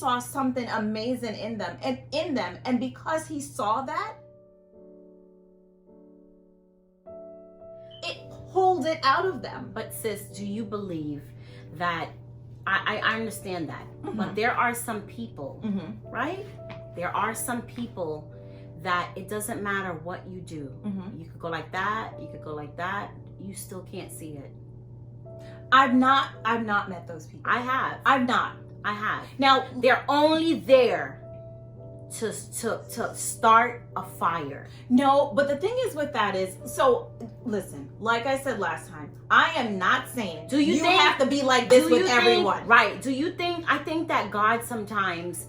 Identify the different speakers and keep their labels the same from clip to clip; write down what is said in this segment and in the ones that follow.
Speaker 1: saw something amazing in them, and because he saw that, it pulled it out of them.
Speaker 2: But sis, do you believe that, I understand that,
Speaker 1: Mm-hmm.
Speaker 2: but there are some people,
Speaker 1: Mm-hmm.
Speaker 2: right? There are some people that it doesn't matter what you do.
Speaker 1: Mm-hmm.
Speaker 2: You could go like that, you could go like that, you still can't see it.
Speaker 1: I've not met those people.
Speaker 2: I have.
Speaker 1: I've not.
Speaker 2: I have.
Speaker 1: Now,
Speaker 2: They're only there to start a fire.
Speaker 1: no, but the thing is with that is, so listen, like I said last time, I am not saying
Speaker 2: Do you think-
Speaker 1: have to be like this
Speaker 2: Do
Speaker 1: with
Speaker 2: you think-
Speaker 1: everyone.
Speaker 2: Right. Do you think, I think that God sometimes,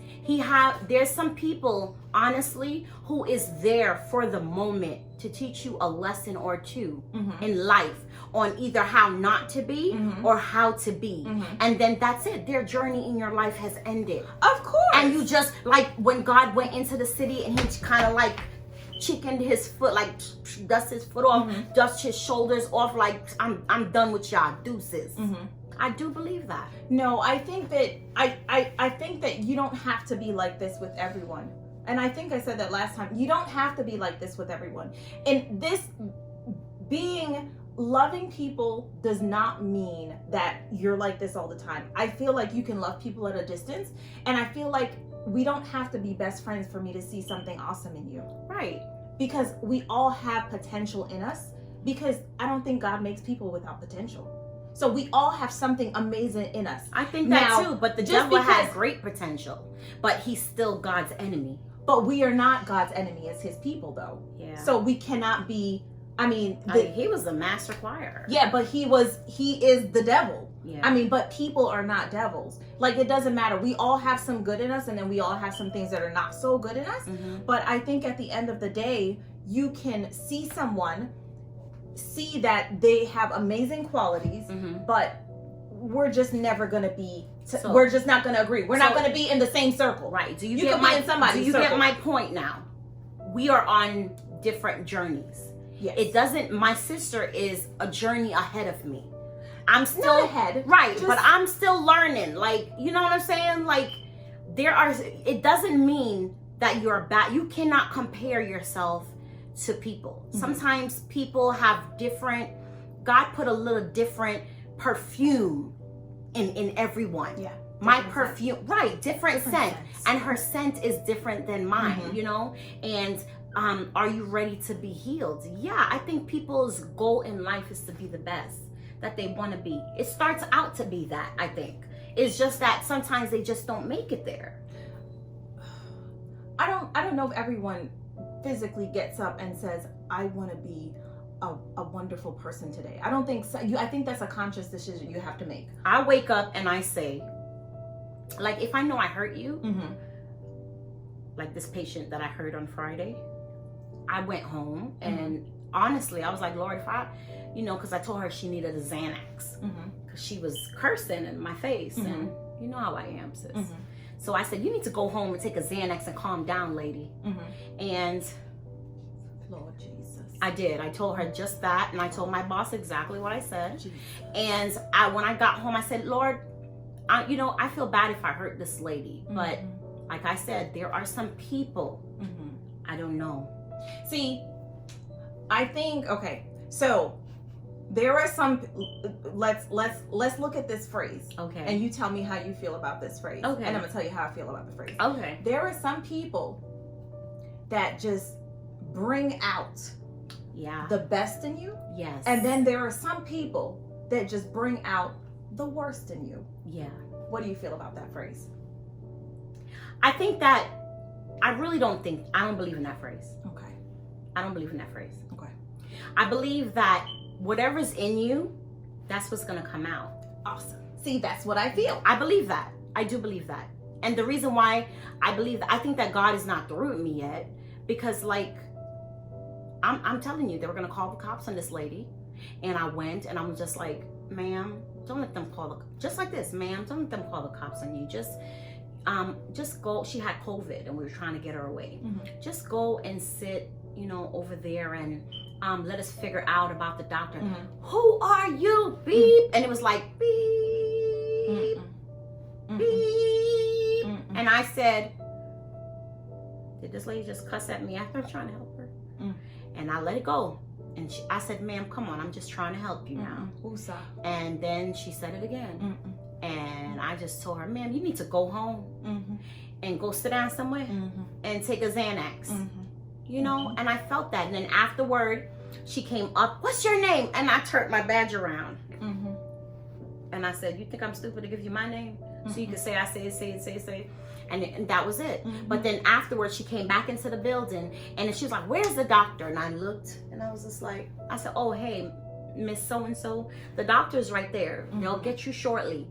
Speaker 2: there's some people, honestly, who is there for the moment to teach you a lesson or two
Speaker 1: Mm-hmm.
Speaker 2: in life on either how not to be
Speaker 1: Mhm.
Speaker 2: or how to be.
Speaker 1: Mhm.
Speaker 2: And then that's it. Their journey in your life has ended.
Speaker 1: Of course.
Speaker 2: And you just, like when God went into the city and he kind of like chickened his foot, like dust his foot off,
Speaker 1: Mhm.
Speaker 2: dust his shoulders off, like I'm done with y'all, deuces.
Speaker 1: Mm-hmm.
Speaker 2: I do believe that.
Speaker 1: No, I think that I think that you don't have to be like this with everyone. And I think I said that last time. You don't have to be like this with everyone. And this being loving people does not mean that you're like this all the time. I feel like you can love people at a distance, and I feel like we don't have to be best friends for me to see something awesome in you.
Speaker 2: Right.
Speaker 1: Because we all have potential in us, because I don't think God makes people without potential. So we all have something amazing in us.
Speaker 2: I think that
Speaker 1: Now,
Speaker 2: too, but the
Speaker 1: just
Speaker 2: devil has
Speaker 1: because-
Speaker 2: great potential, but he's still God's enemy.
Speaker 1: But we are not God's enemy as his people, though.
Speaker 2: Yeah.
Speaker 1: So we cannot be, I mean,
Speaker 2: He was the master choir.
Speaker 1: yeah, but he is the devil.
Speaker 2: Yeah.
Speaker 1: I mean, but people are not devils. Like, it doesn't matter. We all have some good in us, and then we all have some things that are not so good in us.
Speaker 2: Mhm.
Speaker 1: But I think at the end of the day, you can see someone, see that they have amazing qualities,
Speaker 2: Mhm.
Speaker 1: but we're just never going to be,
Speaker 2: So-
Speaker 1: we're just not going to agree. We're not
Speaker 2: So-
Speaker 1: going to be in the same circle.
Speaker 2: Right. Do you,
Speaker 1: You
Speaker 2: get
Speaker 1: could be
Speaker 2: my
Speaker 1: in somebody's
Speaker 2: Do you
Speaker 1: circle.
Speaker 2: get my point now? We are on different journeys.
Speaker 1: Yes.
Speaker 2: It doesn't. My sister is a journey ahead of me. I'm still
Speaker 1: Not ahead.
Speaker 2: right,
Speaker 1: Just-
Speaker 2: but I'm still learning. Like, you know what I'm saying? Like, there are. It doesn't mean that you're bad. You cannot compare yourself to people.
Speaker 1: Mhm.
Speaker 2: Sometimes people have different. God put a little different perfume in everyone.
Speaker 1: Yeah.
Speaker 2: My
Speaker 1: Different
Speaker 2: perfume, right? Different scent,
Speaker 1: scents.
Speaker 2: and her scent is different than mine.
Speaker 1: Mhm.
Speaker 2: You know, and. Are you ready to be healed? Yeah, I think people's goal in life is to be the best that they want to be. It starts out to be that, I think. It's just that sometimes they just don't make it there.
Speaker 1: I don't know if everyone physically gets up and says, I want to be a wonderful person today. I don't think so. I think that's a conscious decision you have to make.
Speaker 2: I wake up and I say, like, if I know I hurt you,
Speaker 1: Mm-hmm.
Speaker 2: like this patient that I heard on Friday, I went home and honestly, I was like, Lord, if I, because I told her she needed a Xanax
Speaker 1: Mm-hmm.
Speaker 2: because she was cursing in my face, and you know how I am, sis.
Speaker 1: Mm-hmm.
Speaker 2: So I said, you need to go home and take a Xanax and calm down, lady.
Speaker 1: Mm-hmm.
Speaker 2: And
Speaker 1: Lord Jesus.
Speaker 2: I did. I told her just that, and I told my boss exactly what I said.
Speaker 1: Jesus.
Speaker 2: And when I got home, I said, Lord, I feel bad if I hurt this lady, but like I said, there are some people I don't know.
Speaker 1: See, I think, okay, so there are some, let's look at this phrase.
Speaker 2: Okay.
Speaker 1: And you tell me how you feel about this phrase.
Speaker 2: Okay.
Speaker 1: And I'm gonna tell you how I feel about the phrase.
Speaker 2: Okay.
Speaker 1: There are some people that just bring out
Speaker 2: Yeah.
Speaker 1: the best in you.
Speaker 2: Yes.
Speaker 1: And then there are some people that just bring out the worst in you.
Speaker 2: Yeah.
Speaker 1: What do you feel about that phrase?
Speaker 2: I think that I don't believe in that phrase.
Speaker 1: Okay.
Speaker 2: I don't believe in that phrase.
Speaker 1: Okay.
Speaker 2: I believe that whatever's in you, that's what's going to come out.
Speaker 1: Awesome. See, that's what I feel.
Speaker 2: I believe that. I do believe that. And the reason why I believe that, I think that God is not through with me yet, because like, I'm telling you, they were going to call the cops on this lady. And I went and I'm just like, ma'am, don't let them call just like this, ma'am, don't let them call the cops on you. Just go. She had COVID and we were trying to get her away. Just go and sit, over there and let us figure out about the doctor. Who are you? Beep. And it was like beep, beep, And I said, did this lady just cuss at me after I'm trying to help her? And I let it go. And I said, ma'am, come on, I'm just trying to help you now. And then she said it again. And I just told her, ma'am, you need to go home and go sit down somewhere and take a Xanax. You know, and I felt that. And then afterward, she came up, what's your name? And I turned my badge around. And I said, you think I'm stupid to give you my name? So you can say, I say it. And that was it. But then afterwards, she came back into the building and then she was like, where's the doctor? And I looked and I was just like, I said, oh, hey, Miss So-and-so, the doctor's right there. They'll get you shortly.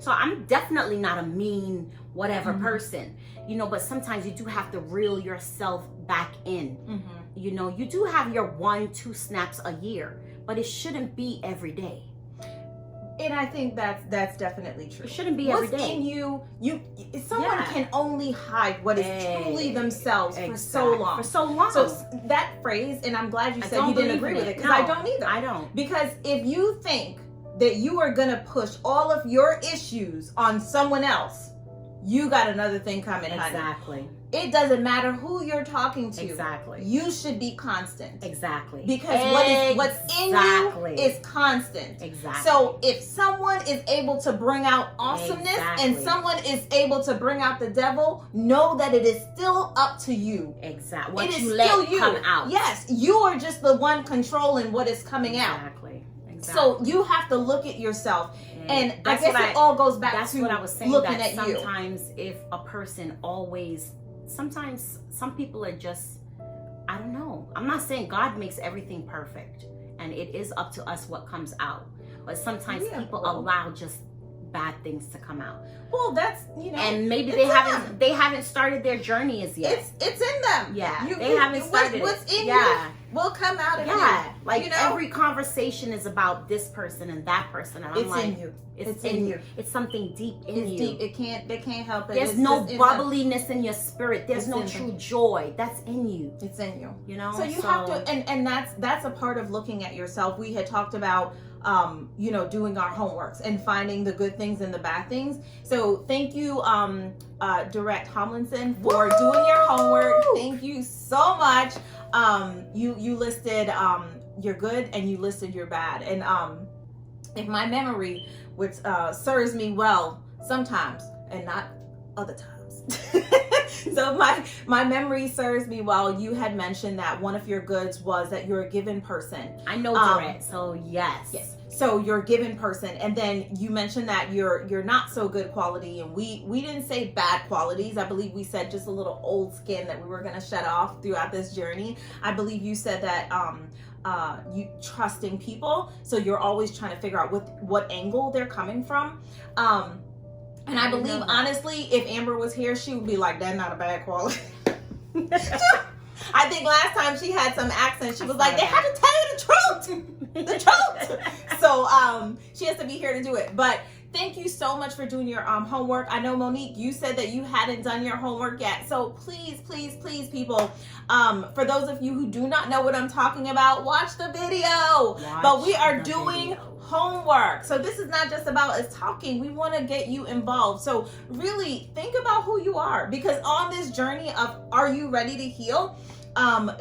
Speaker 2: So I'm definitely not a mean whatever person, you know, but sometimes you do have to reel yourself back in. You know, you do have your 1-2 snaps a year, but it shouldn't be every day.
Speaker 1: And I think that's definitely true.
Speaker 2: It shouldn't be every day.
Speaker 1: What's in you, someone can only hide what is truly themselves for so long.
Speaker 2: For so long.
Speaker 1: So that phrase, and I'm glad you said you didn't agree with it, because I don't either.
Speaker 2: I don't.
Speaker 1: Because if you think that you are going to push all of your issues on someone else, you got another thing coming, honey.
Speaker 2: Exactly.
Speaker 1: It doesn't matter who you're talking to.
Speaker 2: Exactly.
Speaker 1: You should be constant.
Speaker 2: Exactly.
Speaker 1: Because what's in you is constant.
Speaker 2: Exactly.
Speaker 1: So if someone is able to bring out awesomeness and someone is able to bring out the devil, know that it is still up to you.
Speaker 2: Exactly. What
Speaker 1: it is
Speaker 2: you let
Speaker 1: still you.
Speaker 2: Come out.
Speaker 1: Yes, you are just the one controlling what is coming out.
Speaker 2: Exactly.
Speaker 1: So you have to look at yourself. And I guess it all goes back to
Speaker 2: what I was saying,
Speaker 1: looking
Speaker 2: that
Speaker 1: at you.
Speaker 2: Sometimes if a person sometimes some people are just, I don't know. I'm not saying God makes everything perfect and it is up to us what comes out. But sometimes people allow just bad things to come out.
Speaker 1: Well, that's, you know,
Speaker 2: and maybe they haven't started their journey as yet.
Speaker 1: It's in them.
Speaker 2: Yeah, they haven't started.
Speaker 1: What's in you will come out of you.
Speaker 2: Like,
Speaker 1: you know?
Speaker 2: every conversation is about this person and that person, and I'm like,
Speaker 1: in you.
Speaker 2: It's in you. It's something deep in you.
Speaker 1: Deep. They can't help it.
Speaker 2: There's no bubbliness in your spirit. There's no true joy. That's in you.
Speaker 1: It's in you.
Speaker 2: You know.
Speaker 1: So you have to, and that's a part of looking at yourself. We had talked about you know, doing our homeworks and finding the good things and the bad things. So thank you, Direct Tomlinson, for doing your homework. Thank you so much. You listed your good and you listed your bad. And if my memory, which serves me well sometimes and not other times. So my memory serves me well. You had mentioned that one of your goods was that you're a given person.
Speaker 2: I know Direct, so yes.
Speaker 1: So you're a given person, and then you mentioned that you're not so good quality, and we didn't say bad qualities. I believe we said just a little old skin that we were gonna shed off throughout this journey. I believe you said that you trust in people, so you're always trying to figure out what angle they're coming from. And I believe, honestly, if Amber was here, she would be like, that's not a bad quality. I think last time she had some accent, she was like, they have to tell you the truth. The truth. So she has to be here to do it. But thank you so much for doing your homework. I know, Monique, you said that you hadn't done your homework yet. So please, people, for those of you who do not know what I'm talking about, watch the video. But we are doing homework. So this is not just about us talking. We want to get you involved. So really think about who you are, because on this journey of are you ready to heal?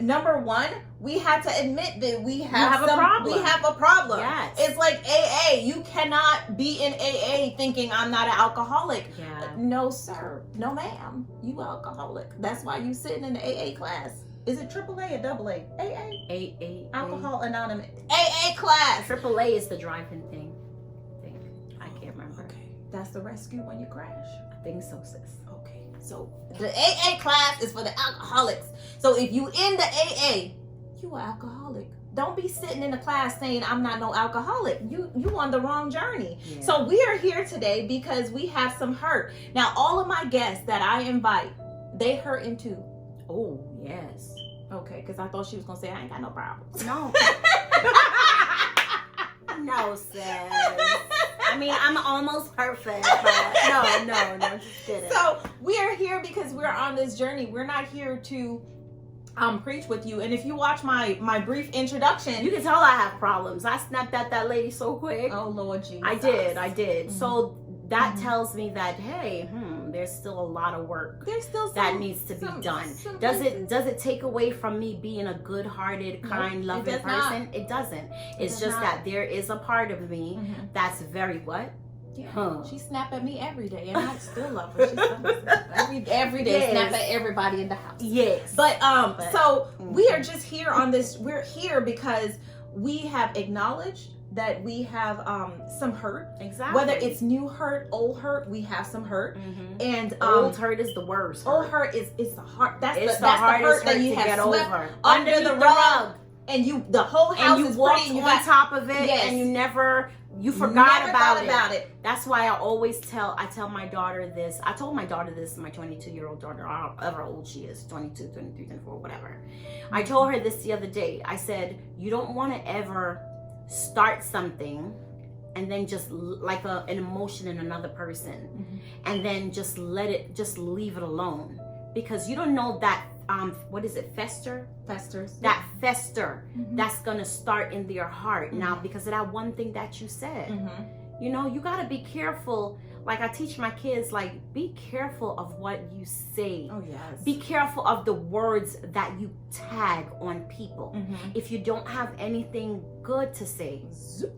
Speaker 1: Number one, we had to admit that we have a problem. We have a problem.
Speaker 2: Yes.
Speaker 1: It's like AA. You cannot be in AA thinking I'm not an alcoholic.
Speaker 2: Yeah.
Speaker 1: No, sir. No, ma'am. You alcoholic. That's why you sitting in the AA class. Is it AAA or AA? AA?
Speaker 2: AA.
Speaker 1: Alcohol Anonymous. AA class.
Speaker 2: AAA is the drive-in thing. I can't remember.
Speaker 1: Okay. That's the rescue when you crash.
Speaker 2: I think so, sis.
Speaker 1: Okay. So the AA class is for the alcoholics. So if you in the AA, you are alcoholic. Don't be sitting in the class saying I'm not no alcoholic. You on the wrong journey. Yeah. So we are here today because we have some hurt. Now all of my guests that I invite, they hurting too.
Speaker 2: Oh, yes.
Speaker 1: Okay, because I thought she was going to say I ain't got no problems.
Speaker 2: No. No, sis. I mean, I'm almost perfect, but no, just kidding.
Speaker 1: So we are here because we're on this journey. We're not here to preach with you. And if you watch my brief introduction,
Speaker 2: you can tell I have problems. I snapped at that lady so quick.
Speaker 1: Oh, Lord Jesus.
Speaker 2: I did. Mm-hmm. So that tells me that, hey, there's still a lot of work
Speaker 1: There's still
Speaker 2: that needs to be done. Does it take away from me being a good-hearted, kind, loving person? It doesn't. It's just that there is a part of me that's very what?
Speaker 1: Yeah. She snap at me every day, and I still love her. She's every day snap at everybody in the house.
Speaker 2: Yes.
Speaker 1: But so we are just here on this. We're here because we have acknowledged that we have some hurt.
Speaker 2: Exactly.
Speaker 1: Whether it's new hurt, old hurt, we have some hurt. And
Speaker 2: old hurt is the worst.
Speaker 1: Old hurt is the hard. That's the
Speaker 2: hardest
Speaker 1: hurt that you
Speaker 2: to
Speaker 1: have
Speaker 2: get
Speaker 1: swept
Speaker 2: over.
Speaker 1: under the rug. And the whole house is
Speaker 2: walked
Speaker 1: pretty, and you
Speaker 2: on top of it, and you forgot about it. That's why I always tell my daughter this. I told my daughter this, my 22-year-old daughter, however old she is, 22, 23, 24, whatever. I told her this the other day. I said, you don't want to ever start something and then just like an emotion in another person and then just leave it alone, because you don't know that what is it, festers that fester that's gonna start in their heart now because of that one thing that you said. You know, you got to be careful. Like I teach my kids, like, be careful of what you say.
Speaker 1: Oh, yes.
Speaker 2: Be careful of the words that you tag on people. If you don't have anything good to say,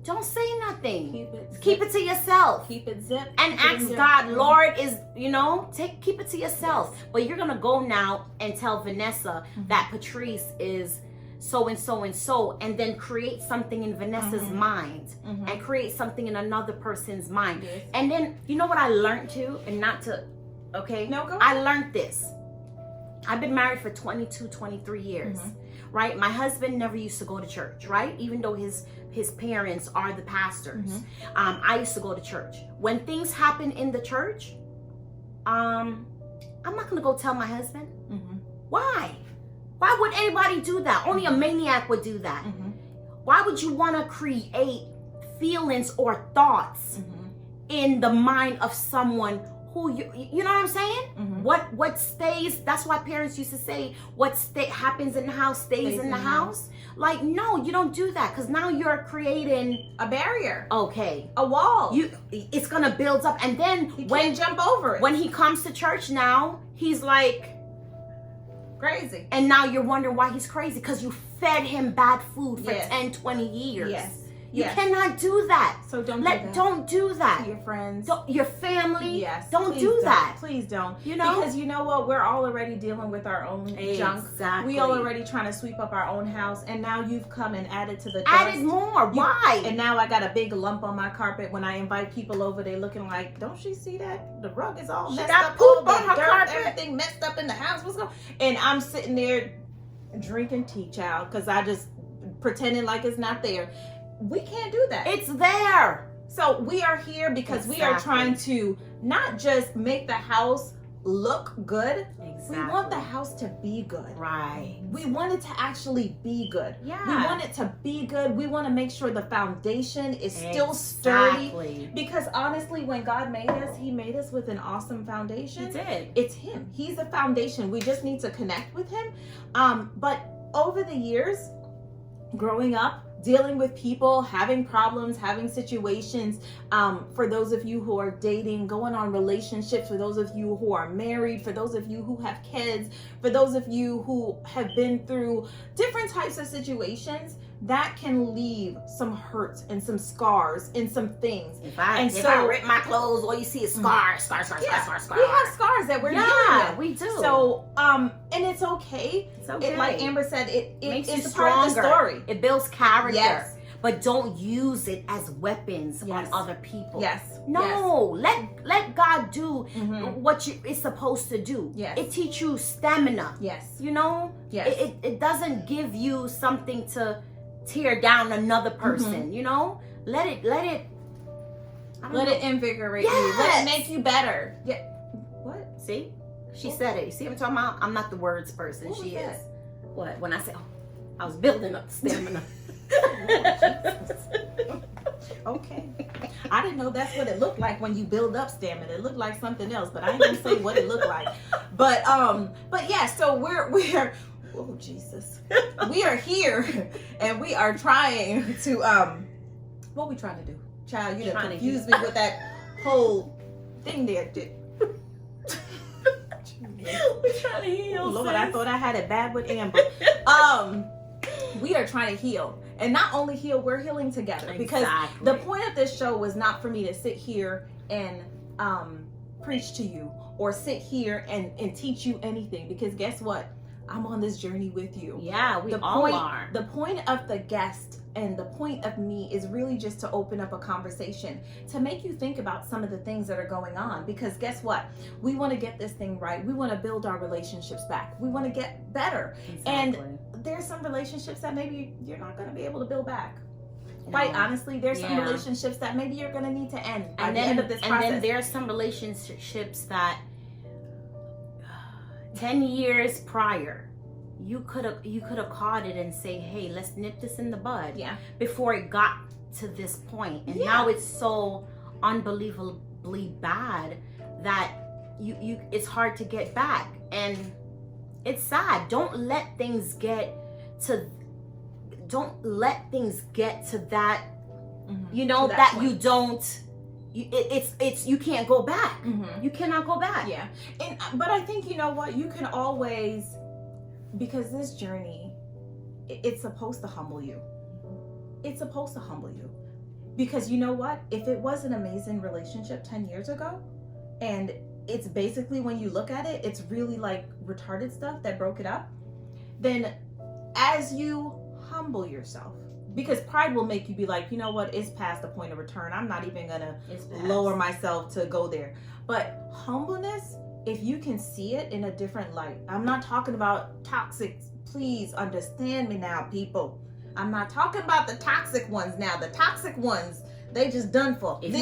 Speaker 2: don't say nothing. Keep it to yourself.
Speaker 1: Keep it zipped.
Speaker 2: And ask God, Lord, keep it to yourself. Yes. But you're going to go now and tell Vanessa that Patrice is so and so and so, and then create something in Vanessa's mind and create something in another person's mind. Yes. And then, you know what I learned too? And not to, okay?
Speaker 1: No, go ahead.
Speaker 2: I learned this. I've been married for 22, 23 years, right? My husband never used to go to church, right? Even though his parents are the pastors. I used to go to church. When things happen in the church, I'm not going to go tell my husband. Why? Why would anybody do that? Only a maniac would do that. Why would you want to create feelings or thoughts in the mind of someone who you know what I'm saying? What stays, that's why parents used to say, what happens in the house stays in the house. Like, no, you don't do that, because now you're creating
Speaker 1: a barrier.
Speaker 2: Okay.
Speaker 1: A wall.
Speaker 2: It's going to build up, and then
Speaker 1: he can't jump over it.
Speaker 2: When he comes to church now, he's like
Speaker 1: crazy.
Speaker 2: And now you're wondering why he's crazy, because you fed him bad food for 10, 20 years.
Speaker 1: Yes.
Speaker 2: You cannot do that.
Speaker 1: So don't
Speaker 2: do that.
Speaker 1: To your friends.
Speaker 2: Your family.
Speaker 1: Yes.
Speaker 2: Don't do that.
Speaker 1: Please don't.
Speaker 2: You know?
Speaker 1: Because you know what? We're all already dealing with our own junk.
Speaker 2: Exactly.
Speaker 1: We all already trying to sweep up our own house, and now you've come and added to the dust.
Speaker 2: Added more. Why?
Speaker 1: And now I got a big lump on my carpet. When I invite people over, they looking like, don't she see that? The rug is all messed up.
Speaker 2: Poop on her carpet.
Speaker 1: Everything messed up in the house. What's going on? And I'm sitting there drinking tea, child, because I just pretending like it's not there. We can't do that.
Speaker 2: It's there.
Speaker 1: So we are here because we are trying to not just make the house look good.
Speaker 2: Exactly.
Speaker 1: We want the house to be good.
Speaker 2: Right.
Speaker 1: We want it to actually be good.
Speaker 2: Yeah.
Speaker 1: We want it to be good. We want to make sure the foundation is still sturdy. Because honestly, when God made us, He made us with an awesome foundation.
Speaker 2: He did.
Speaker 1: It's Him. He's the foundation. We just need to connect with Him. But over the years, growing up, dealing with people, having problems, having situations, for those of you who are dating, going on relationships, for those of you who are married, for those of you who have kids, for those of you who have been through different types of situations, that can leave some hurt and some scars and some things.
Speaker 2: If I rip my clothes, all you see is scars.
Speaker 1: We have scars that we're dealing with.
Speaker 2: We do.
Speaker 1: So, and it's okay.
Speaker 2: It's okay.
Speaker 1: Like Amber said,
Speaker 2: it's
Speaker 1: a part of the story.
Speaker 2: It builds character.
Speaker 1: Yes.
Speaker 2: But don't use it as weapons on other people.
Speaker 1: Yes.
Speaker 2: No. Yes. Let God do what it's supposed to do.
Speaker 1: Yes.
Speaker 2: It teach you stamina.
Speaker 1: Yes.
Speaker 2: You know?
Speaker 1: Yes.
Speaker 2: It doesn't give you something to tear down another person. You know? Let it
Speaker 1: invigorate you. Let it make you better. Yeah. What?
Speaker 2: See? She said it. You see what I'm talking about? I'm not the words person.
Speaker 1: What
Speaker 2: she
Speaker 1: was
Speaker 2: is.
Speaker 1: that?
Speaker 2: What? When I say, I was building up stamina.
Speaker 1: Okay. I didn't know that's what it looked like when you build up stamina. It looked like something else, but I ain't gonna say what it looked like. But yeah, so we're oh Jesus. We are here and we are trying to what we trying to do? Child, you done confused me with that whole thing there.
Speaker 2: trying to heal.
Speaker 1: Lord, I thought I had it bad with Amber. We are trying to heal. And not only heal, we're healing together. Because the point of this show was not for me to sit here and preach to you or sit here and teach you anything. Because guess what? I'm on this journey with you.
Speaker 2: Yeah, we all are.
Speaker 1: The point of the guest and the point of me is really just to open up a conversation, to make you think about some of the things that are going on. Because guess what? We want to get this thing right. We want to build our relationships back. We want to get better. Exactly. And there's some relationships that maybe you're not going to be able to build back. Quite honestly, there's some relationships that maybe you're going to need to end by the end of this process.
Speaker 2: And then there's some relationships that 10 years prior, you could have caught it and say, hey, let's nip this in the bud.
Speaker 1: Yeah.
Speaker 2: Before it got to this point. And now it's so unbelievably bad that you it's hard to get back. And it's sad. Don't let things get to that, you know, that you don't. You can't go back. You cannot go back.
Speaker 1: Yeah. But I think, you know what, you can always, because this journey, it's supposed to humble you. It's supposed to humble you. Because you know what, if it was an amazing relationship 10 years ago, and it's basically, when you look at it, it's really like retarded stuff that broke it up, then as you humble yourself, because pride will make you be like, you know what, it's past the point of return. I'm not even gonna lower myself to go there. But humbleness, if you can see it in a different light. I'm not talking about toxic. Please understand me now, people. I'm not talking about the toxic ones now. The toxic ones, they just done for.
Speaker 2: If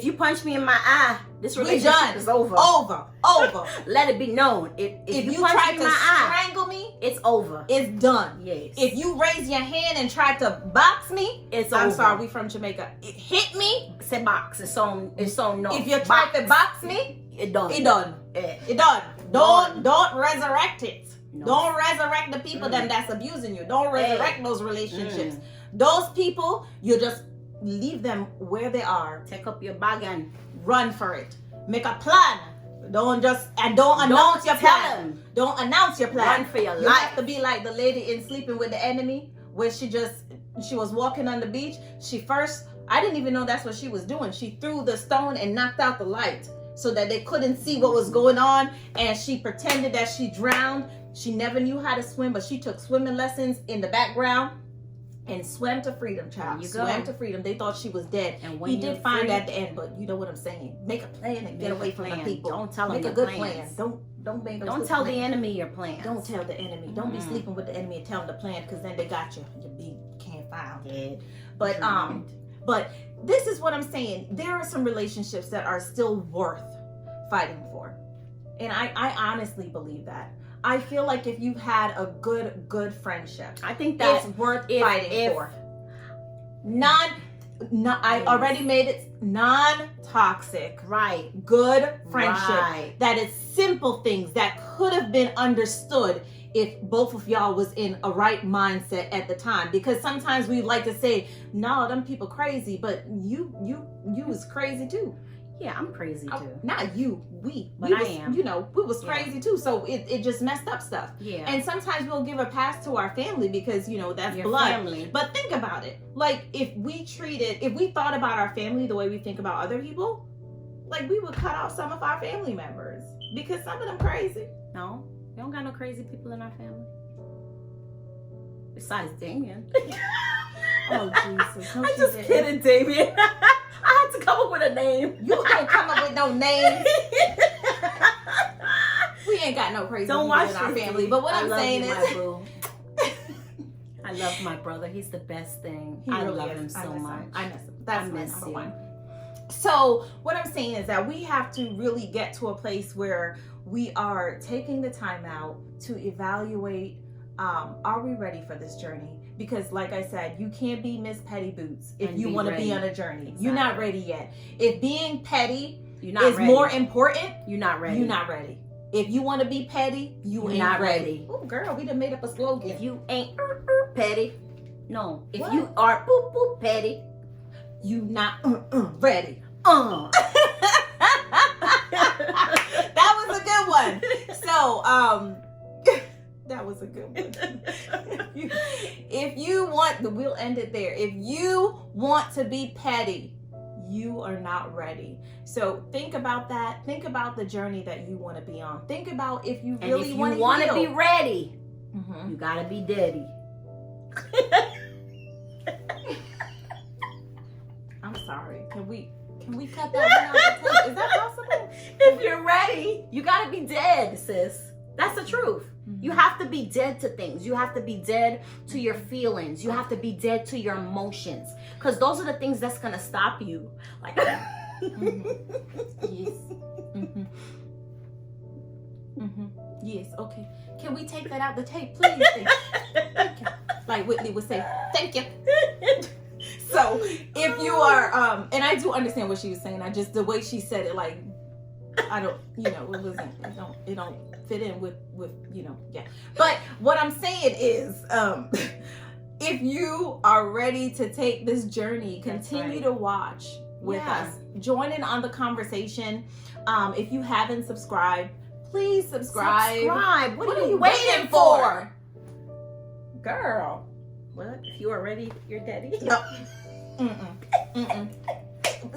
Speaker 2: you punch me in my eye, this relationship is over.
Speaker 1: Over.
Speaker 2: Let it be known. If you
Speaker 1: try
Speaker 2: me
Speaker 1: to
Speaker 2: in my eye,
Speaker 1: strangle me,
Speaker 2: it's over.
Speaker 1: It's done.
Speaker 2: Yes.
Speaker 1: If you raise your hand and try to box me,
Speaker 2: it's over.
Speaker 1: I'm sorry, we from Jamaica. It hit me.
Speaker 2: Say box. It's on no.
Speaker 1: If you try to box me,
Speaker 2: it done.
Speaker 1: It done.
Speaker 2: Yeah.
Speaker 1: It done. Don't resurrect it.
Speaker 2: No.
Speaker 1: Don't resurrect the people that's abusing you. Don't resurrect those relationships. Those people, you just leave them where they are.
Speaker 2: Take up your bag and
Speaker 1: run for it. Make a plan. Don't announce your plan. Don't announce your plan.
Speaker 2: Run for your life.
Speaker 1: You have to be like the lady in Sleeping with the Enemy, where she was walking on the beach. I didn't even know that's what she was doing. She threw the stone and knocked out the light so that they couldn't see what was going on, and she pretended that she drowned. She never knew how to swim, but she took swimming lessons in the background and swam to freedom, child. Swam to freedom. They thought she was dead. And he did find at the end, but you know what I'm saying. Make a plan and get away from the people.
Speaker 2: Don't tell them
Speaker 1: Make a good plan. Don't
Speaker 2: tell the enemy your plan.
Speaker 1: Don't tell the enemy. Don't be sleeping with the enemy and tell them the plan, because then they got you. You can't find dead. But this is what I'm saying. There are some relationships that are still worth fighting for. And I honestly believe that. I feel like if you've had a good friendship,
Speaker 2: I think that's
Speaker 1: worth fighting for. I already made it non-toxic.
Speaker 2: Right.
Speaker 1: Good friendship.
Speaker 2: Right.
Speaker 1: That is simple things that could have been understood if both of y'all was in a right mindset at the time. Because sometimes we like to say, no, them people crazy, but you was crazy too.
Speaker 2: Yeah, I'm crazy too.
Speaker 1: Not you, we
Speaker 2: am.
Speaker 1: You know, we was crazy too. So it just messed up stuff.
Speaker 2: Yeah.
Speaker 1: And sometimes we'll give a pass to our family because, you know, that's
Speaker 2: your
Speaker 1: blood.
Speaker 2: Family.
Speaker 1: But think about it. Like, if we thought about our family the way we think about other people, like, we would cut off some of our family members because some of them crazy.
Speaker 2: No, we don't got no crazy people in our family. Besides Damien.
Speaker 1: Oh, Jesus.
Speaker 2: I'm just kidding, Damien. I had to come up with a name.
Speaker 1: You can't come up with no names. We ain't got no crazy people in our family. But what I'm saying is,
Speaker 2: I love my brother. He's the best thing.
Speaker 1: I
Speaker 2: really
Speaker 1: love
Speaker 2: him so much.
Speaker 1: I miss him. That's my number
Speaker 2: you.
Speaker 1: one. So what I'm saying is that we have to really get to a place where we are taking the time out to evaluate, are we ready for this journey? Because like I said, you can't be Miss Petty Boots if you want to be on a journey. Exactly. You're not ready yet. If being petty is more important,
Speaker 2: you're not ready.
Speaker 1: You're not ready. If you want to be petty, you ain't
Speaker 2: not
Speaker 1: ready. Oh, girl, we done made up a slogan.
Speaker 2: If you ain't petty, no. If you are boop boop petty,
Speaker 1: you not ready.
Speaker 2: That
Speaker 1: was a good one. So So, that was a good one. If you want, we'll end it there. If you want to be petty, you are not ready. So think about that. Think about the journey that you want to be on. Think about if you really want to
Speaker 2: be ready,
Speaker 1: mm-hmm.
Speaker 2: you gotta be daddy.
Speaker 1: I'm sorry. Can we cut that one out the tape? Is that possible?
Speaker 2: If you're ready, you gotta be dead, sis. That's the truth.
Speaker 1: Mm-hmm.
Speaker 2: You have to be dead to things. You have to be dead to your feelings. You have to be dead to your emotions. Because those are the things that's gonna stop you. Like
Speaker 1: mm-hmm. Yes. Mm-hmm. Mm-hmm. Yes, okay. Can we take that out the tape, please? Thank you. Like Whitney would say, thank you. So if you are, and I do understand what she was saying. I just, the way she said it, like, I don't, it don't fit in with, yeah. But what I'm saying is, if you are ready to take this journey, continue to watch with us. Join in on the conversation. If you haven't subscribed, please subscribe.
Speaker 2: What are you waiting for?
Speaker 1: Girl.
Speaker 2: What? If you are ready, you're daddy?
Speaker 1: No.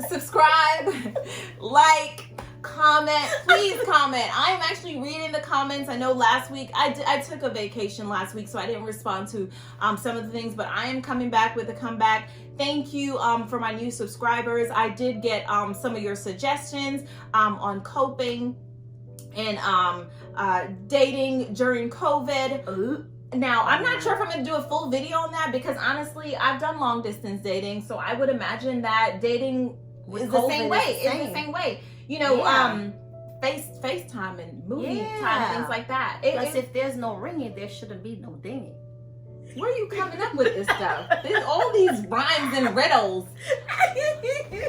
Speaker 1: Subscribe, like, comment. Please comment. I am actually reading the comments. I know last week I took a vacation last week, so I didn't respond to some of the things, but I am coming back with a comeback. Thank you for my new subscribers. I did get some of your suggestions on coping and dating during COVID. Now, I'm not sure if I'm going to do a full video on that because honestly, I've done long distance dating. So I would imagine that dating is the same way. It's the same way. FaceTime and movie time, things like that.
Speaker 2: Plus, if there's no ringing, there shouldn't be no dinging.
Speaker 1: Where are you coming up with this stuff? All these rhymes and riddles.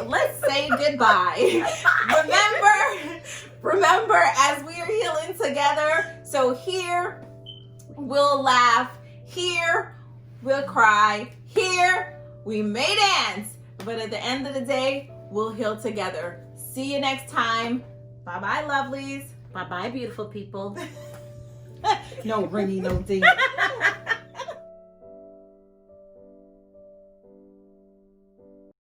Speaker 1: Let's say goodbye. Remember, as we are healing together. So here, we'll laugh. Here, we'll cry. Here, we may dance. But at the end of the day, we'll heal together. See you next time. Bye-bye, lovelies.
Speaker 2: Bye-bye, beautiful people.
Speaker 1: No ringy, no ding.